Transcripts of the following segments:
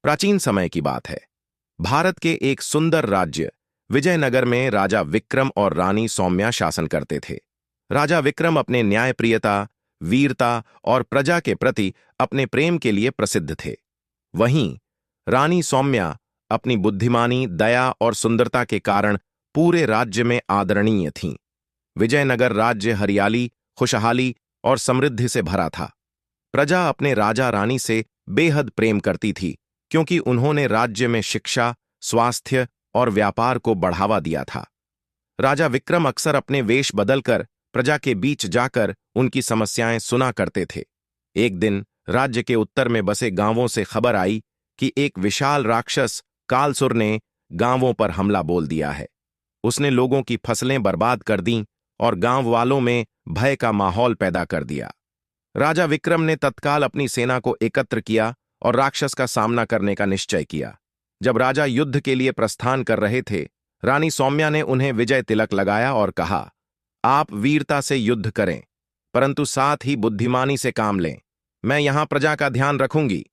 प्राचीन समय की बात है। भारत के एक सुंदर राज्य विजयनगर में राजा विक्रम और रानी सौम्या शासन करते थे। राजा विक्रम अपने न्यायप्रियता, वीरता और प्रजा के प्रति अपने प्रेम के लिए प्रसिद्ध थे। वहीं रानी सौम्या अपनी बुद्धिमानी, दया और सुंदरता के कारण पूरे राज्य में आदरणीय थीं। विजयनगर राज्य हरियाली, खुशहाली और समृद्धि से भरा था। प्रजा अपने राजा रानी से बेहद प्रेम करती थी, क्योंकि उन्होंने राज्य में शिक्षा, स्वास्थ्य और व्यापार को बढ़ावा दिया था। राजा विक्रम अक्सर अपने वेश बदलकर प्रजा के बीच जाकर उनकी समस्याएं सुना करते थे। एक दिन राज्य के उत्तर में बसे गांवों से खबर आई कि एक विशाल राक्षस कालसुर ने गांवों पर हमला बोल दिया है। उसने लोगों की फसलें बर्बाद कर दीं और गांव वालों में भय का माहौल पैदा कर दिया। राजा विक्रम ने तत्काल अपनी सेना को एकत्र किया और राक्षस का सामना करने का निश्चय किया। जब राजा युद्ध के लिए प्रस्थान कर रहे थे, रानी सौम्या ने उन्हें विजय तिलक लगाया और कहा, आप वीरता से युद्ध करें, परंतु साथ ही बुद्धिमानी से काम लें। मैं यहां प्रजा का ध्यान रखूंगी।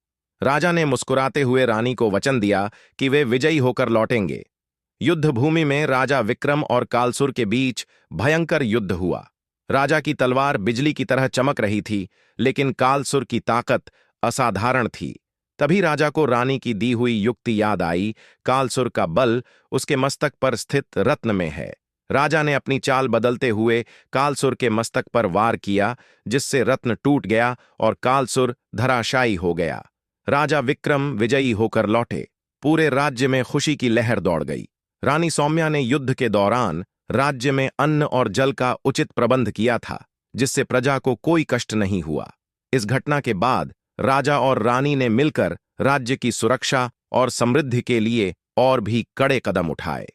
राजा ने मुस्कुराते हुए रानी को वचन दिया कि वे विजयी होकर लौटेंगे। युद्ध भूमि में राजा विक्रम और कालसुर के बीच भयंकर युद्ध हुआ। राजा की तलवार बिजली की तरह चमक रही थी, लेकिन कालसुर की ताकत असाधारण थी। तभी राजा को रानी की दी हुई युक्ति याद आई। कालसुर का बल उसके मस्तक पर स्थित रत्न में है। राजा ने अपनी चाल बदलते हुए कालसुर के मस्तक पर वार किया, जिससे रत्न टूट गया और कालसुर धराशायी हो गया। राजा विक्रम विजयी होकर लौटे। पूरे राज्य में खुशी की लहर दौड़ गई। रानी सौम्या ने युद्ध के दौरान राज्य में अन्न और जल का उचित प्रबंध किया था, जिससे प्रजा को कोई कष्ट नहीं हुआ। इस घटना के बाद राजा और रानी ने मिलकर राज्य की सुरक्षा और समृद्धि के लिए और भी कड़े कदम उठाए।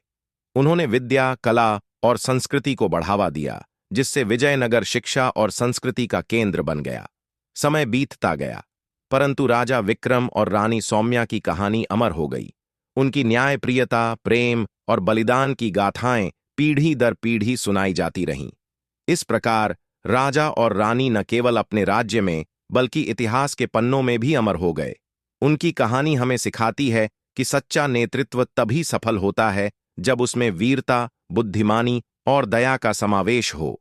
उन्होंने विद्या, कला और संस्कृति को बढ़ावा दिया, जिससे विजयनगर शिक्षा और संस्कृति का केंद्र बन गया। समय बीतता गया, परंतु राजा विक्रम और रानी सौम्या की कहानी अमर हो गई। उनकी न्यायप्रियता, प्रेम और बलिदान की गाथाएं पीढ़ी दर पीढ़ी सुनाई जाती रहीं। इस प्रकार राजा और रानी न केवल अपने राज्य में बल्कि इतिहास के पन्नों में भी अमर हो गए। उनकी कहानी हमें सिखाती है कि सच्चा नेतृत्व तभी सफल होता है जब उसमें वीरता, बुद्धिमानी और दया का समावेश हो।